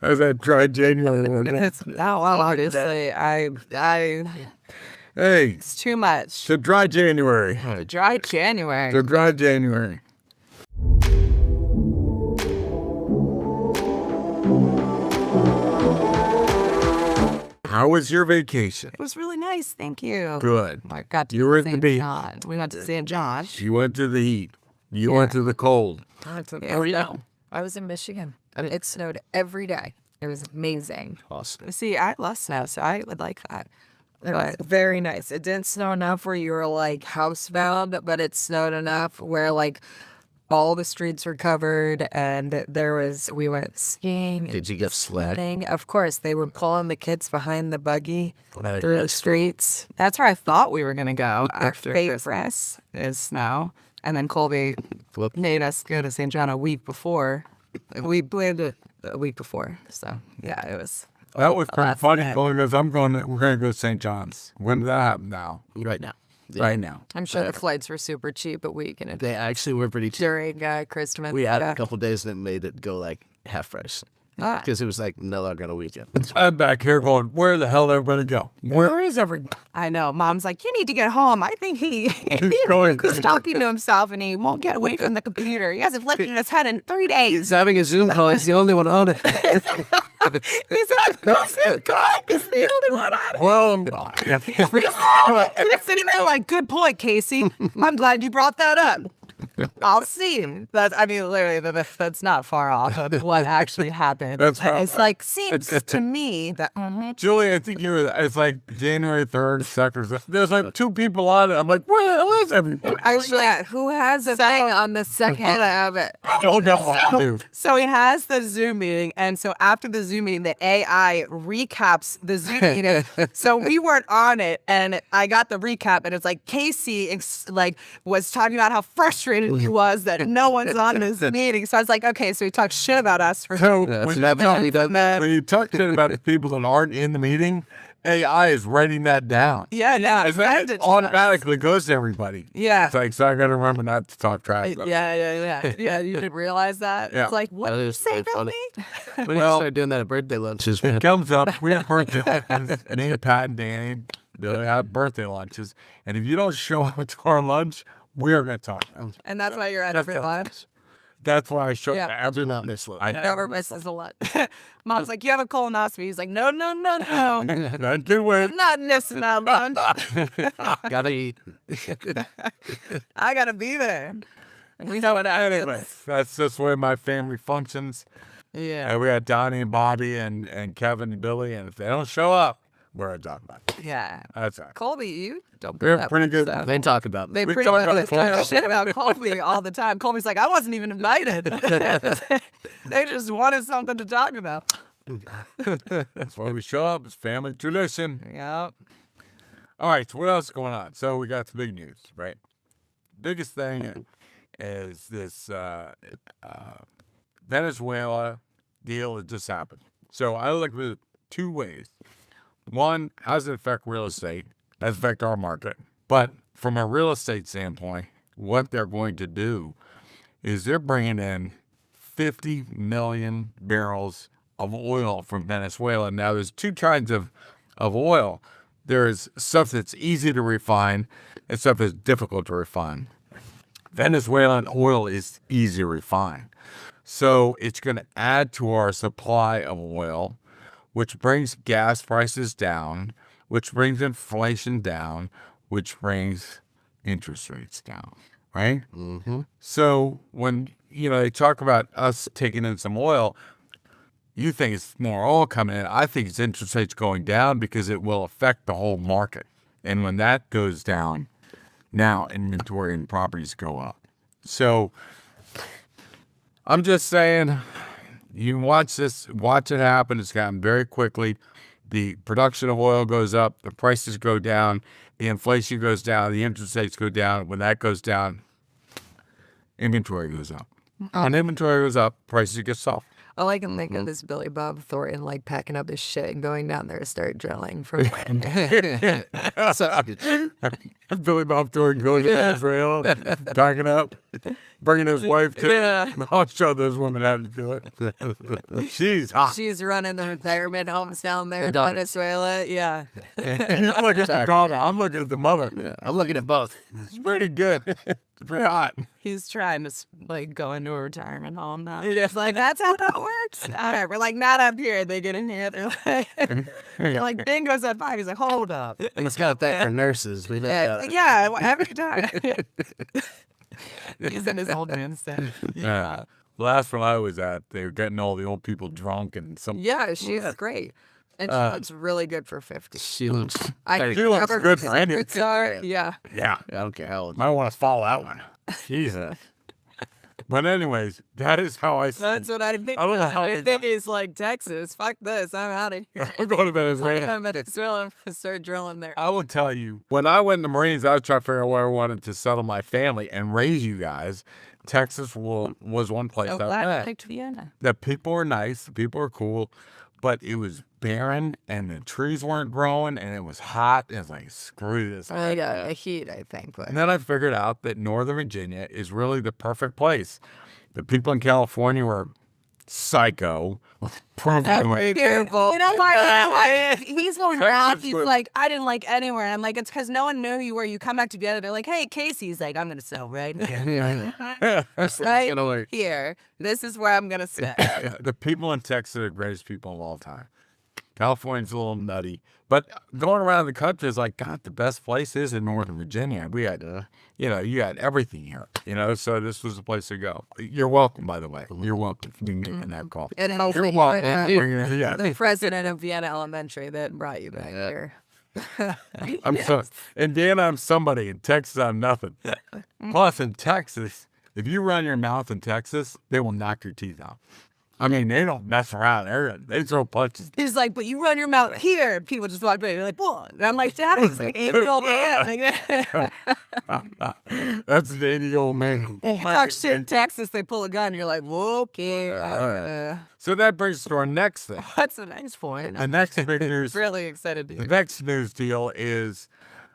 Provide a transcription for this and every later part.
How's that dry January? It's not well, honestly. Hey, It's too much. it's a dry January. Dry January. It's a dry January. How was your vacation? It was really nice, thank you. Good. I got to You were at the St. beach. John. We went to St. John. You went to the heat. You went to the cold. I was in Michigan, and it snowed every day. It was amazing. Awesome. See, I love snow, so I would like that. It was very nice. It didn't snow enough where you were like housebound, but it snowed enough where like all the streets were covered, and we went skiing. Did you get sled? Of course, they were pulling the kids behind the buggy through the streets. That's where I thought we were going to go after favorite. Christmas is snow. And then Colby made us go to St. John a week before. We planned it a week before. So, yeah, it was. That was pretty funny because we're going to go to St. John's. When did that happen now? Right now. Yeah. Right now. I'm sure the flights were super cheap a week and They actually were pretty cheap. during Christmas. We had a couple days that made it go like half price. Ah. Because it was like no longer on a weekend. I'm back here going, where the hell did everybody go? Where is everybody? I know. Mom's like, you need to get home. I think he's going. talking to himself and he won't get away from the computer. He hasn't lifted his head in 3 days. He's having a Zoom call. He's the only one on it. He's like, God, he's the only one on it. Well, I'm not. I'm sitting there like, good point, Casey. I'm glad you brought that up. I'll see. Literally, that's not far off of what actually happened. That's how- It's like, seems to me that Julie, I think it's like January 3rd, 2nd. There's like 2 people on it. I'm like, where the hell is everybody? Actually, who has a thing on the second of it? I don't know, dude. So he has the Zoom meeting, and so after the Zoom meeting, the AI recaps the Zoom meeting. So we weren't on it, and I got the recap, and it's like Casey was talking about how frustrated he was that no one's on this meeting. So I was like, okay, so he talked shit about us for. So When you talk shit about the people that aren't in the meeting, AI is writing that down. Yeah, no, It automatically goes to everybody. Yeah. It's like, so I got to remember not to talk trash. Yeah. You didn't realize that. Yeah. It's like, what did you say about me? When you started doing that at birthday lunches, It comes up, we have birthday lunches, and me and Pat and Danny, they have birthday lunches. And if you don't show up to our lunch, we're going to talk. And that's why you're at free lunch. That's why I show Yeah. up. do not miss lunch. I Never misses a lot. Mom's like, you have a colonoscopy. He's like, no. I can wait. I'm not missing out lunch. Gotta eat. I gotta be there. We know what Anyway, that's just the way my family functions. Yeah. And we got Donnie and Bobby and Kevin and Billy, and if they don't show up, we're going to talk about it. Yeah. That's all right. Colby, you don't We're pretty good. They talk about They me. pretty talk much about talk shit about Colby all the time. Colby's like, I wasn't even invited. They just wanted something to talk about. That's why we show up. It's family tradition. Yep. All right, so what else is going on? So we got the big news, right? Biggest thing is this Venezuela deal that just happened. So I look at it 2 ways. One, how does it affect real estate? Does it affect our market? But from a real estate standpoint, what they're going to do is they're bringing in 50 million barrels of oil from Venezuela. Now, there's 2 kinds of oil. There's stuff that's easy to refine and stuff that's difficult to refine. Venezuelan oil is easy to refine. So it's going to add to our supply of oil, which brings gas prices down, which brings inflation down, which brings interest rates down, right? Mm-hmm. So when, they talk about us taking in some oil, you think it's more oil coming in. I think it's interest rates going down because it will affect the whole market. And when that goes down, now inventory and properties go up. So I'm just saying, you watch it happen. It's gotten very quickly. The production of oil goes up, the prices go down, the inflation goes down, the interest rates go down. When that goes down, inventory goes up. When inventory goes up, prices get soft. I like him thinking this Billy Bob Thornton like packing up his shit and going down there to start drilling for land. Billy Bob Thornton going to Israel, packing up, bringing his wife to. Yeah. I'll show those women how to do it. She's hot. She's running the retirement homes down there in Venezuela. Yeah. I'm looking at the daughter. I'm looking at the mother. Yeah, I'm looking at both. It's pretty good. It's pretty hot. He's trying to like go into a retirement home now. It's like that's how that works. All right, we're like not up here. They get in here. They're like bingo's at 5. He's like, hold up. It's got that for nurses. We know that. Yeah, every time. He's in his old man stuff. Yeah. Last one I was at, they were getting all the old people drunk and some. Yeah, she's great. And she looks really good for 50. She looks. She looks good for anything. Yeah. Yeah. I don't care how old. Might want to follow that one. Jesus. But anyways, that is how I. That's what I think. I think it's like Texas. Fuck this. I'm out of here. I'm going to Venezuela. I'm at Venezuela. Start drilling there. I will tell you, when I went in the Marines, I was trying to figure out where I wanted to settle my family and raise you guys. Texas was one place that I picked Vienna. the people were nice, the people were cool, but it was barren and the trees weren't growing and it was hot. It was like, screw this. Yeah, heat, I think. But And then I figured out that Northern Virginia is really the perfect place. The people in California were psycho. beautiful. You know why? He's going around. He's like, I didn't like anywhere. I'm like, it's because no one knew you were. You come back together. They're like, hey, Casey's like, I'm going to sell right right here. This is where I'm going to stay. The people in Texas are the greatest people of all time. California's a little nutty, but going around the country is like, God, the best place is in Northern Virginia. We had, you had everything here, so this was the place to go. You're welcome, by the way. You're welcome for being in that call. And You're welcome. Yeah. the president of Vienna Elementary that brought you back here. I'm so in Vienna, I'm somebody. In Texas, I'm nothing. Plus, in Texas, if you run your mouth in Texas, they will knock your teeth out. I mean, they don't mess around. They throw punches. He's like, but you run your mouth here. And people just walk by. You're like, what? And I'm like, Dad, he's like, 80-year-old man. That's the 80-year-old man. Talk shit in Texas, they pull a gun. And you're like, okay. So that brings us to our next thing. That's a nice point. The next big news. Really excited to The hear. next news deal is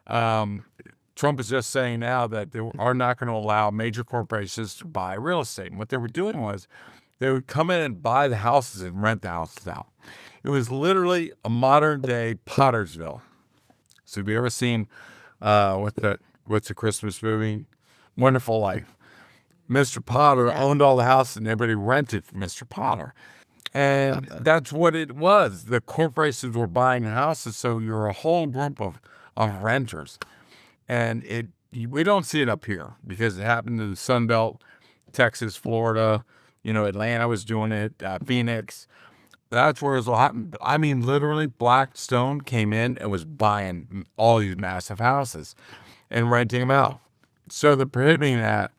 Trump is just saying now that they are not going to allow major corporations to buy real estate. And what they were doing was they would come in and buy the houses and rent the houses out. It was literally a modern day Pottersville. So have you ever seen what's the Christmas movie? Wonderful Life. Mr. Potter owned all the houses and everybody rented from Mr. Potter. And that's what it was. The corporations were buying houses, so you're a whole group of renters. And we don't see it up here because it happened in the Sun Belt, Texas, Florida, Atlanta was doing it, Phoenix. That's where it was happening. I mean, literally, Blackstone came in and was buying all these massive houses and renting them out. So the prohibiting that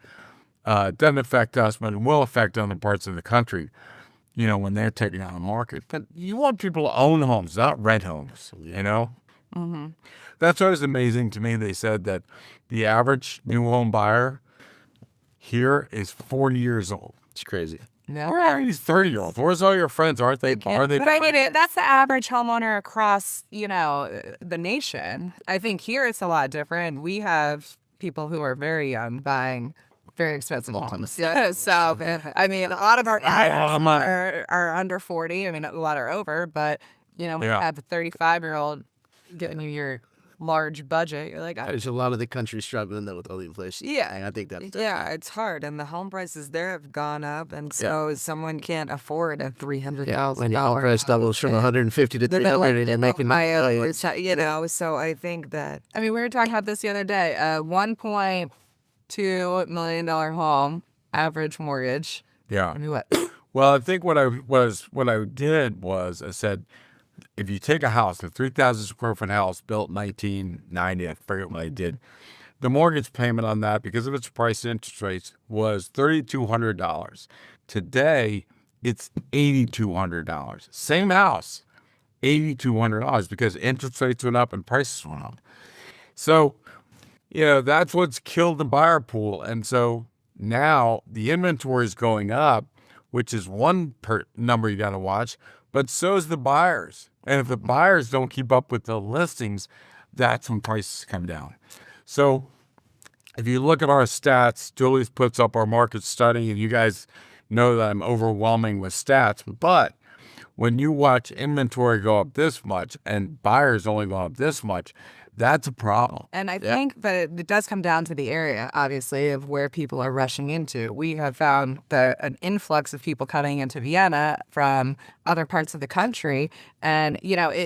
doesn't affect us, but it will affect other parts of the country, when they're taking out the market. But you want people to own homes, not rent homes, Mm-hmm. That's what was amazing to me. They said that the average new home buyer here is 40 years old. It's crazy. No. Where are these 30-year-olds? Where's all your friends? Aren't they? Are they? But I mean, that's the average homeowner across, the nation. I think here it's a lot different. We have people who are very young buying very expensive homes. Yeah. So, I mean, a lot of our are under 40. I mean, a lot are over, but, we have a 35-year-old getting you your large budget. You're like, There's a lot of the country struggling though with all the inflation. Yeah. And I think that's It's hard, and the home prices there have gone up, and so someone can't afford a $300,000 price doubles from 150 to 300 and making So I think that I mean, we were talking about this the other day. $1.2 million home, average mortgage. Yeah. I mean, what? Well, I think what I did was I said, if you take a house, a 3,000 square foot house built in 1990, I forget what I did, the mortgage payment on that, because of its price and interest rates, was $3,200. Today, it's $8,200. Same house, $8,200 because interest rates went up and prices went up. So, that's what's killed the buyer pool. And so now the inventory is going up, which is one number you got to watch, but so is the buyers. And if the buyers don't keep up with the listings, that's when prices come down. So if you look at our stats, Julie's puts up our market study, and you guys know that I'm overwhelming with stats. But when you watch inventory go up this much and buyers only go up this much, that's a problem. And I think that it does come down to the area, obviously, of where people are rushing into. We have found that an influx of people coming into Vienna from other parts of the country. And,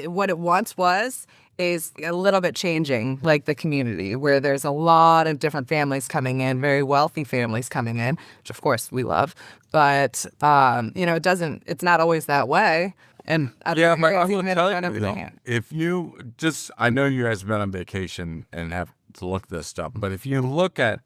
what it once was is a little bit changing, like the community, where there's a lot of different families coming in, very wealthy families coming in, which of course we love. But, it's not always that way. And but I will tell you, if you just, I know you guys have been on vacation and have to look this stuff, but if you look at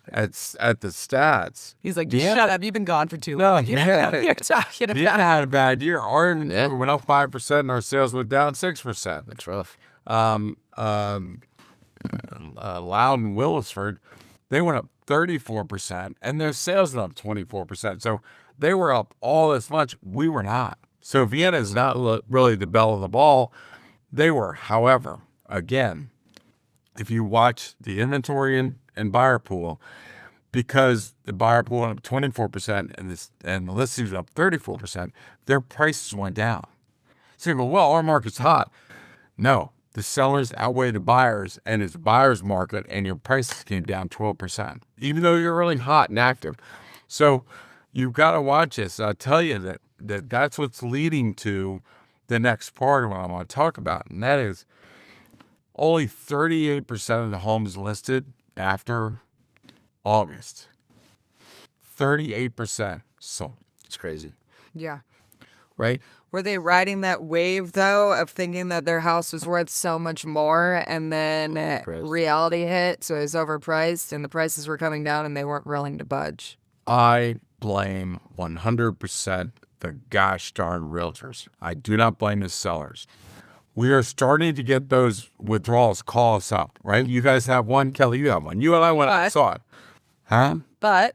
the stats, he's like, shut up, you've been gone for too long. Vienna had a bad year. Our went up 5% and our sales went down 6%. That's rough. Loud and Willisford, they went up 34% and their sales went up 24%. So they were up all this much. We were not. So Vienna is not really the belle of the ball. They were. However, again, if you watch the inventory and buyer pool, because the buyer pool went up 24% and the listings went up 34%, their prices went down. So you go, well, our market's hot. No, the sellers outweigh the buyers, and it's a buyer's market, and your prices came down 12%, even though you're really hot and active. So you've got to watch this. I'll tell you that's what's leading to the next part of what I want to talk about, and that is only 38% of the homes listed after August. 38% sold. It's crazy. Yeah. Right? Were they riding that wave, though, of thinking that their house was worth so much more, and then reality hit, so it was overpriced, and the prices were coming down, and they weren't willing to budge? I blame 100% the gosh darn realtors. I do not blame the sellers. We are starting to get those withdrawals call us up, right? You guys have one. Kelly, you have one. You and I went and saw it. Huh? But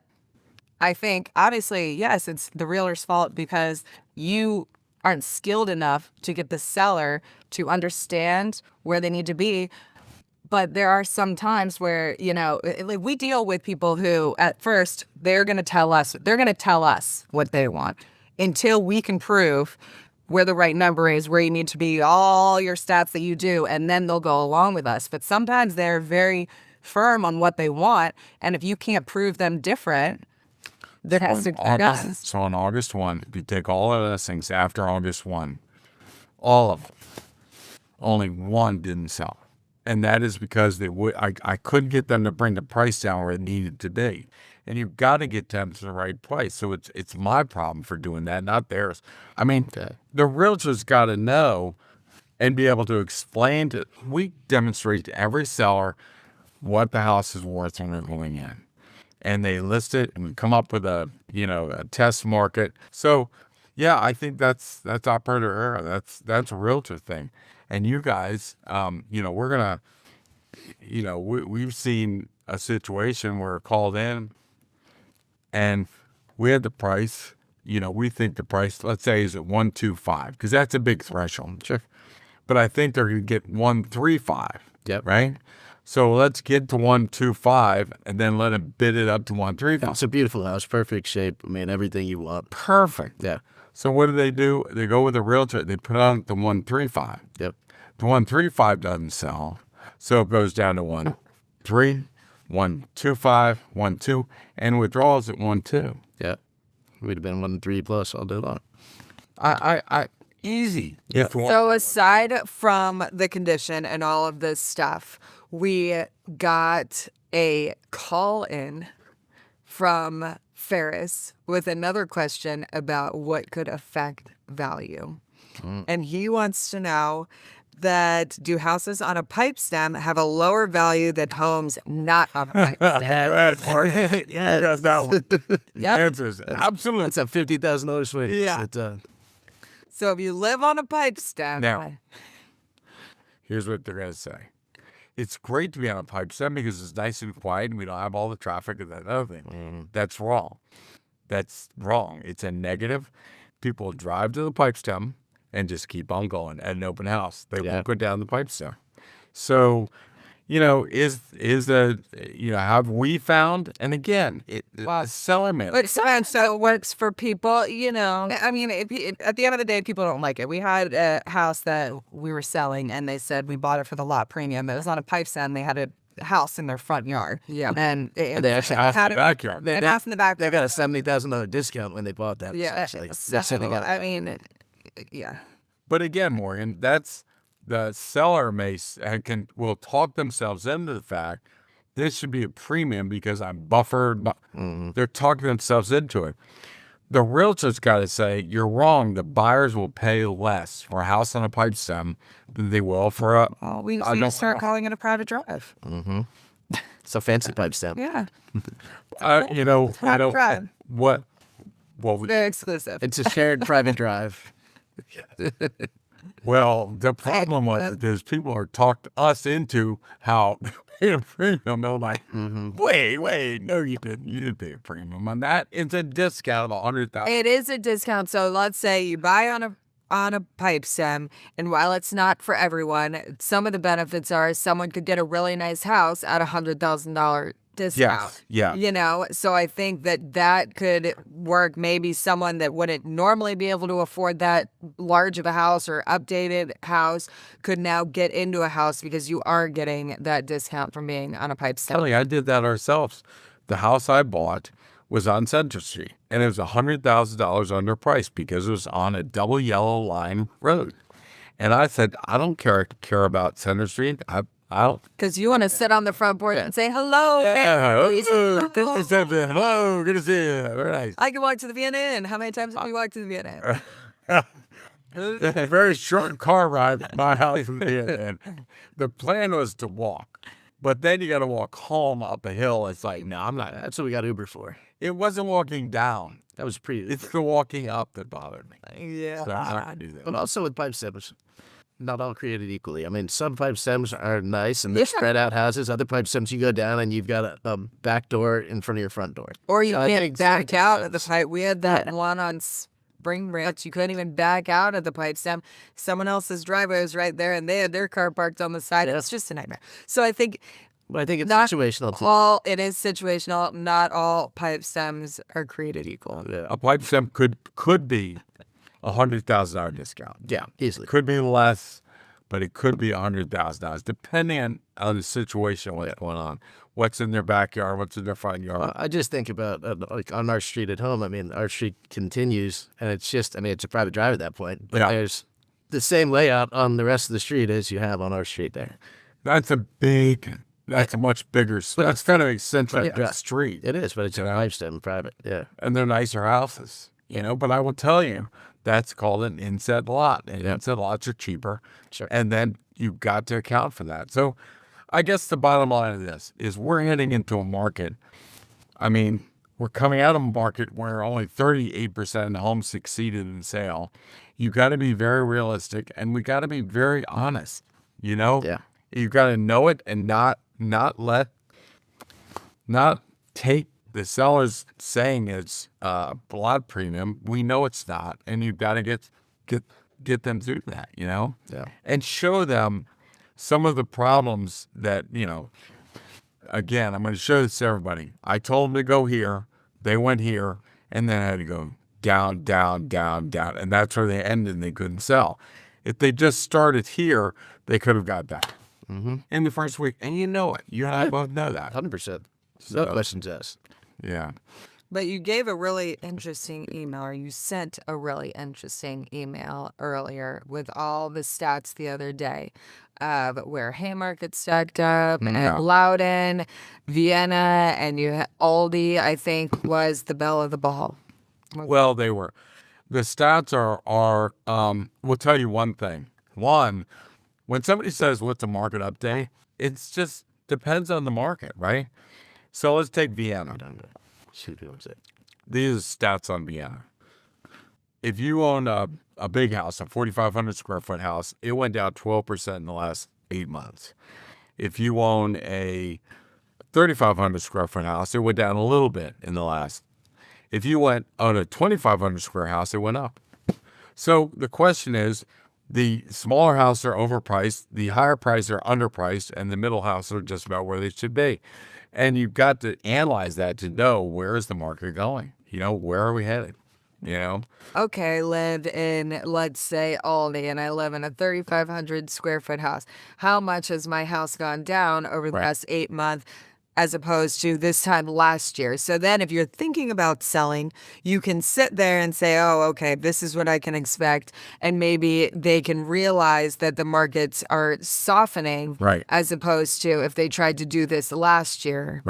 I think, obviously, yes, it's the realtor's fault because you aren't skilled enough to get the seller to understand where they need to be. But there are some times where, we deal with people who at first they're going to tell us what they want until we can prove where the right number is, where you need to be, all your stats that you do, and then they'll go along with us. But sometimes they're very firm on what they want. And if you can't prove them different, that has to go. So on August 1, if you take all of the listings after August 1, all of them, only one didn't sell. And that is because I couldn't get them to bring the price down where it needed to be. And you've got to get them to the right price. So it's my problem for doing that, not theirs. I mean, the realtor's got to know and be able to explain we demonstrate to every seller what the house is worth when they're going in. And they list it and we come up with a test market. So yeah, I think that's operator error. That's a realtor thing. And you guys, we're gonna, we've seen a situation where called in and we had the price, we think the price, let's say, is at 125, because that's a big threshold. Sure. But I think they're gonna get 135. Yep. Right? So let's get to 125 and then let them bid it up to 135. It's a beautiful house, perfect shape. I mean, everything you want. Perfect. Yeah. So what do? They go with a realtor. They put on the 135. Yep. The 135 doesn't sell, so it goes down to 1.3, 1.25, 1.2, and withdrawals at 1.2. Yeah. We'd have been 1.3 plus all day long. I easy. Yeah. So aside from the condition and all of this stuff, we got a call in from Ferris with another question about what could affect value. And he wants to know that do houses on a pipe stem have a lower value than homes not on a pipe stem? Yeah, that's that one. Yep. Answer is absolutely. That's a $50,000 swing. Yeah. So if you live on a pipe stem, Now, here's what they're going to say. It's great to be on a pipe stem because it's nice and quiet and we don't have all the traffic and that other thing. That's wrong. That's wrong. It's a negative. People drive to the pipe stem and just keep on going at an open house. They won't go down the pipe stem. So, have we found, and again, seller man. But so it works for people, I mean, at the end of the day, people don't like it. We had a house that we were selling, and they said we bought it for the lot premium. It was on a pipe stem. They had a house in their front yard. Yeah. And They actually had the backyard. An house in the back. They got a $70,000 discount when they bought that. Yeah. That's how they got it. I mean, yeah. But again, Morgan, that's the seller will talk themselves into the fact this should be a premium because I'm buffered. They're talking themselves into it. The realtor's got to say, you're wrong. The buyers will pay less for a house on a pipe stem than they will for a. Well, we need to start calling it a private drive. It's a fancy pipe stem. Yeah. Private drive. What? Well, Very exclusive. It's a shared private drive. Well, the problem was is people are talked us into how pay a premium. They're like, wait, no, you didn't. You didn't pay a premium on that. It's a discount of $100,000. It is a discount. So let's say you buy on a pipe stem, and while it's not for everyone, some of the benefits are someone could get a really nice house at $100,000 discount. Yeah. So I think that could work. Maybe someone that wouldn't normally be able to afford that large of a house or updated house could now get into a house because you are getting that discount from being on a pipe stem. Kelly, I did that ourselves. The house I bought was on Center Street, and it was $100,000 underpriced because it was on a double yellow line road. And I said, I don't care about Center Street. I'll. Because you want to sit on the front porch and say, hello. Hello, good to see you. Very nice. I can walk to the Vienna Inn. How many times have you walked to the Vienna Inn? A very short car ride from my house. And the plan was to walk, but then you got to walk home up a hill. It's like, no, I'm not. That's what we got Uber for. It wasn't walking down. That was pretty. It's the walking up that bothered me. Yeah. So I don't do that. But also with pipe stems, not all created equally. I mean, some pipe stems are nice and they're spread out houses. Other pipe stems, you go down and you've got a back door in front of your front door. Or you can't back out of the pipe. We had that one on Spring Branch. You couldn't even back out of the pipe stem. Someone else's driveway was right there, and they had their car parked on the side. It's just a nightmare. So I think But I think it's not situational. all it is situational. Not all pipe stems are created equal. Yeah. A pipe stem could be $100,000 discount. Yeah, easily. Could be less, but it could be $100,000 depending on the situation, what's going on, what's in their backyard, what's in their front yard. I just think about like on our street at home. I mean, our street continues, and it's just, I mean, it's a private drive at that point. But there's the same layout on the rest of the street as you have on our street there. That's a much bigger, that's kind of eccentric street. It is, but it's a pipe stem private. Yeah. And they're nicer houses, but I will tell you, that's called an inset lot. And inset lots are cheaper. Sure. And then you've got to account for that. So I guess the bottom line of this is we're heading into a market. I mean, we're coming out of a market where only 38% of homes succeeded in sale. You got to be very realistic, and we got to be very honest, Yeah. You got to know it and not take the seller's saying it's a lot premium. We know it's not, and you've got to get them through that, Yeah. and show them some of the problems that, again, I'm going to show this to everybody. I told them to go here, they went here, and then I had to go down, down, down, down, and that's where they ended and they couldn't sell. If they just started here, they could have got that in the first week, and you know it. You and I both know that. 100%. No questions asked. Yeah. But you gave a really interesting email, or you sent a really interesting email earlier with all the stats the other day of where Haymarket stacked up, and Loudon, Vienna, and Aldi, I think, was the belle of the ball. Well, they were. The stats are we'll tell you one thing. One, when somebody says what's a market update, it's just depends on the market, right? So let's take Vienna. These are stats on Vienna. If you own a big house, a 4,500 square foot house, it went down 12% in the last 8 months. If you own a 3,500 square foot house, it went down a little bit in the last. If you went on a 2,500 square house, it went up. So the question is, the smaller houses are overpriced, the higher prices are underpriced, and the middle houses are just about where they should be. And you've got to analyze that to know where is the market going? Where are we headed? Okay, live in, let's say, Aldi, and I live in a 3,500 square foot house. How much has my house gone down over the past 8 months as opposed to this time last year? So then if you're thinking about selling, you can sit there and say, oh, okay, this is what I can expect. And maybe they can realize that the markets are softening as opposed to if they tried to do this last year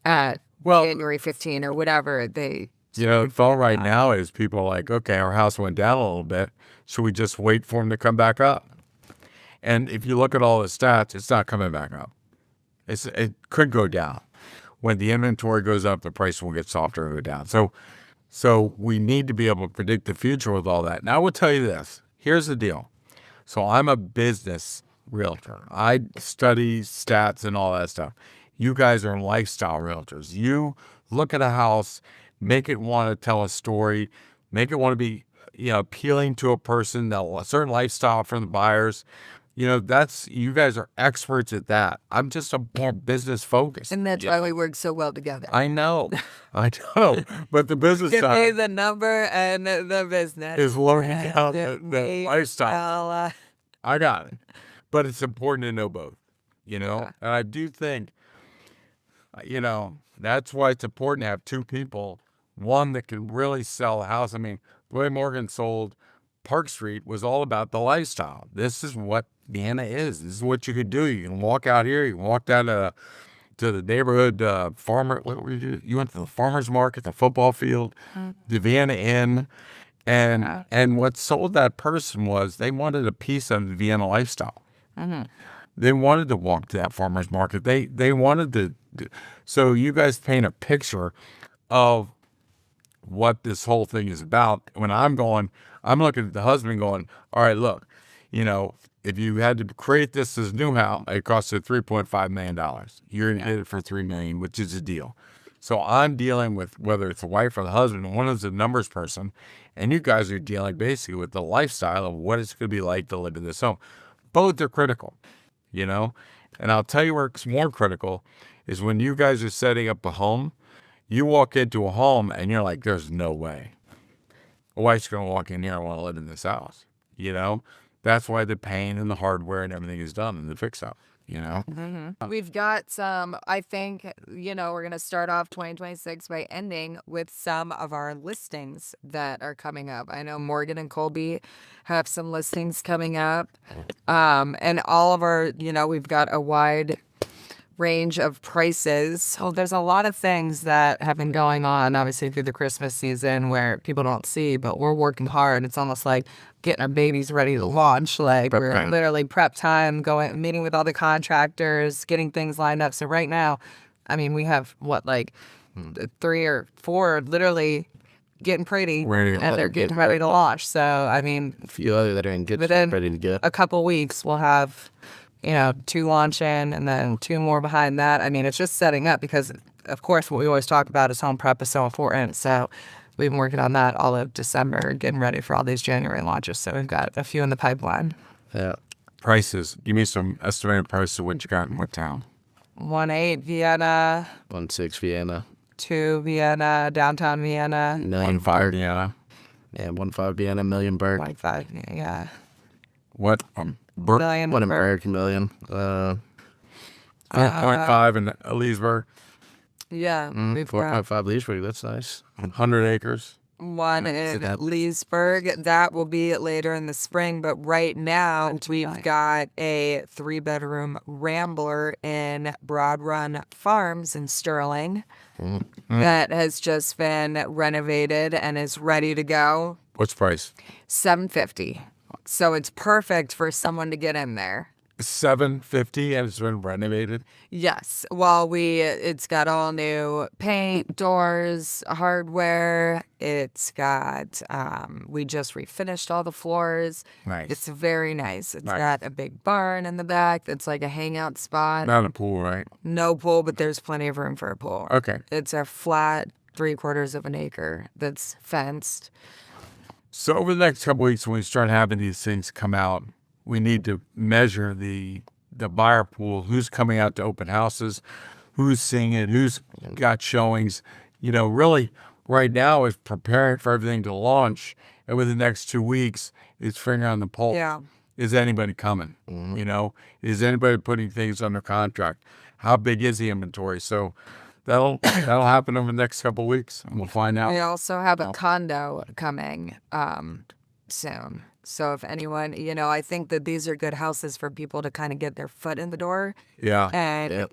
at January 15 or whatever they... The thought right now is people are like, okay, our house went down a little bit. Should we just wait for them to come back up? And if you look at all the stats, it's not coming back up. It could go down. When the inventory goes up, the price will get softer and go down. So we need to be able to predict the future with all that. Now, I will tell you this. Here's the deal. So I'm a business realtor. I study stats and all that stuff. You guys are lifestyle realtors. You look at a house, make it want to tell a story, make it want to be appealing to a person, a certain lifestyle for the buyers. You guys are experts at that. I'm just a more business focused. And that's why we work so well together. I know. But the business Give side me the number and the business. is learning how the lifestyle. I got it. But it's important to know both, And I do think, that's why it's important to have two people, one that can really sell a house. I mean, the way Morgan sold Park Street was all about the lifestyle. This is what Vienna is. This is what you could do. You can walk out here. You can walk down to the neighborhood farmer. What were you do? You went to the farmer's market, the football field, the Vienna Inn. And what sold that person was they wanted a piece of the Vienna lifestyle. They wanted to walk to that farmer's market. They wanted to. So you guys paint a picture of what this whole thing is about. When I'm looking at the husband going, all right, look, if you had to create this as new house, it costed $3.5 million. You're going to get it for $3 million, which is a deal. So I'm dealing with whether it's the wife or the husband, one is a numbers person, and you guys are dealing basically with the lifestyle of what it's going to be like to live in this home. Both are critical, And I'll tell you where it's more critical is when you guys are setting up a home, you walk into a home and you're like, there's no way a wife's going to walk in here and want to live in this house. That's why the paint and the hardware and everything is done in the fix up. We've got some, I think, we're going to start off 2026 by ending with some of our listings that are coming up. I know Morgan and Colby have some listings coming up. And all of our, we've got a wide range of prices. So there's a lot of things that have been going on, obviously, through the Christmas season where people don't see, but we're working hard. It's almost like getting our babies ready to launch. Like we're literally prep time, meeting with all the contractors, getting things lined up. So right now, I mean, we have 3 or 4 literally getting pretty and they're getting ready to launch. So, I mean, a few other that are in good, ready to go. A couple weeks, we'll have 2 launching and then 2 more behind that. I mean, it's just setting up because, of course, what we always talk about is home prep is so important. So we've been working on that all of December, getting ready for all these January launches. So we've got a few in the pipeline. Yeah. Prices. Give me some estimated prices of what you got in what town? 1.8 Vienna. 1.6 Vienna. 2 Vienna, downtown Vienna. 1.5 Vienna. Yeah, 1.5 Vienna, million Burke. 1.5, yeah. What? Burke? Million. What American million? 0.5 in Leesburg. Yeah. 4.5 Leesburg. That's nice. 100 acres. 1 in Leesburg. That will be later in the spring. But right now, we've got a 3-bedroom Rambler in Broad Run Farms in Sterling that has just been renovated and is ready to go. What's the price? $750. So it's perfect for someone to get in there. $750 and it's been renovated. Yes. Well, it's got all new paint, doors, hardware. It's got we just refinished all the floors. Nice. It's very nice. It's got a big barn in the back that's like a hangout spot. Not a pool, right? No pool, but there's plenty of room for a pool. Okay. It's a flat 3/4 of an acre that's fenced. So over the next couple weeks, when we start having these things come out, we need to measure the buyer pool, who's coming out to open houses, who's seeing it, who's got showings. Really right now is preparing for everything to launch. And within the next 2 weeks, is finger on the pulse. Yeah. Is anybody coming? Is anybody putting things under contract? How big is the inventory? So that'll happen over the next couple of weeks, and we'll find out. We also have a condo coming soon. So if anyone, I think that these are good houses for people to kind of get their foot in the door. Yeah. And,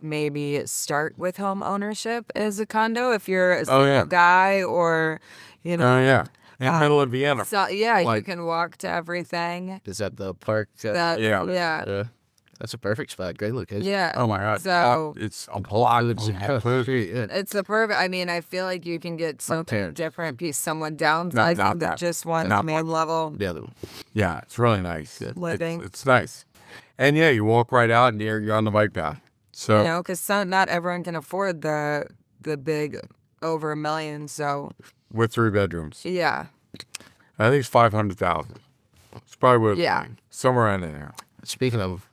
maybe start with home ownership as a condo if you're a Oh, yeah. single guy or, Oh, yeah. In the middle of Vienna. So, yeah, you Like- can walk to everything. Is that the park? That, Yeah. Yeah. That's a perfect spot. Great location. Yeah. Oh, my God. So- it's a block. It's the perfect. I mean, I feel like you can get something Parents. different. Be someone downside not that that. just wants Not one level The other one. Yeah, it's really nice. living. It's nice. And yeah, you walk right out and you're on the bike path. So Because not everyone can afford the big over $1 million. So with 3 bedrooms, yeah, I think it's 500,000. It's probably what Yeah. somewhere in there. Speaking of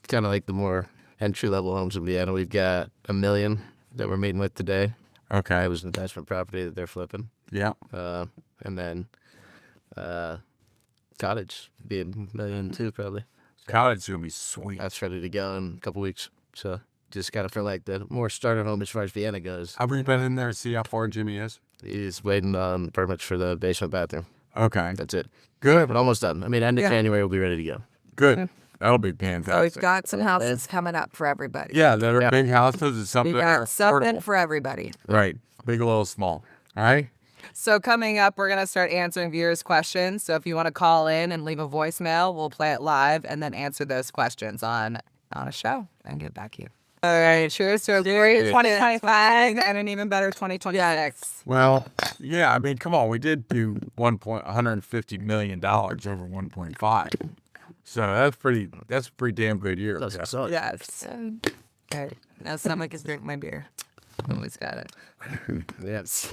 kind of like the more entry level homes in Vienna, we've got $1 million that we're meeting with today. Okay. It was an investment property that they're flipping. Yeah. And then cottage be $1 million too, probably. Cottage is gonna be sweet. That's ready to go in a couple weeks. So just kind of for like the more starter home as far as Vienna goes. Have we been in there to see how far Jimmy is? He's waiting on permits for the basement bathroom. Okay. That's it. Good. But almost done. I mean, end of Yeah. January we'll be ready to go. Good. That'll be so we've fantastic. got some houses coming up for everybody. Yeah, that are Yeah. big houses is something. We got something for everybody. Right. Big, little, small. All right. So coming up, we're going to start answering viewers' questions. So if you want to call in and leave a voicemail, we'll play it live and then answer those questions on a show and get back to you. All right. Cheers to a glorious 2025 and an even better 2026. Well, yeah. I mean, come on. We did do $150 million over 1.5. So that's a pretty damn good year. That's exciting. Yes. Okay. Now someone can drink my beer. Always got it. Yes.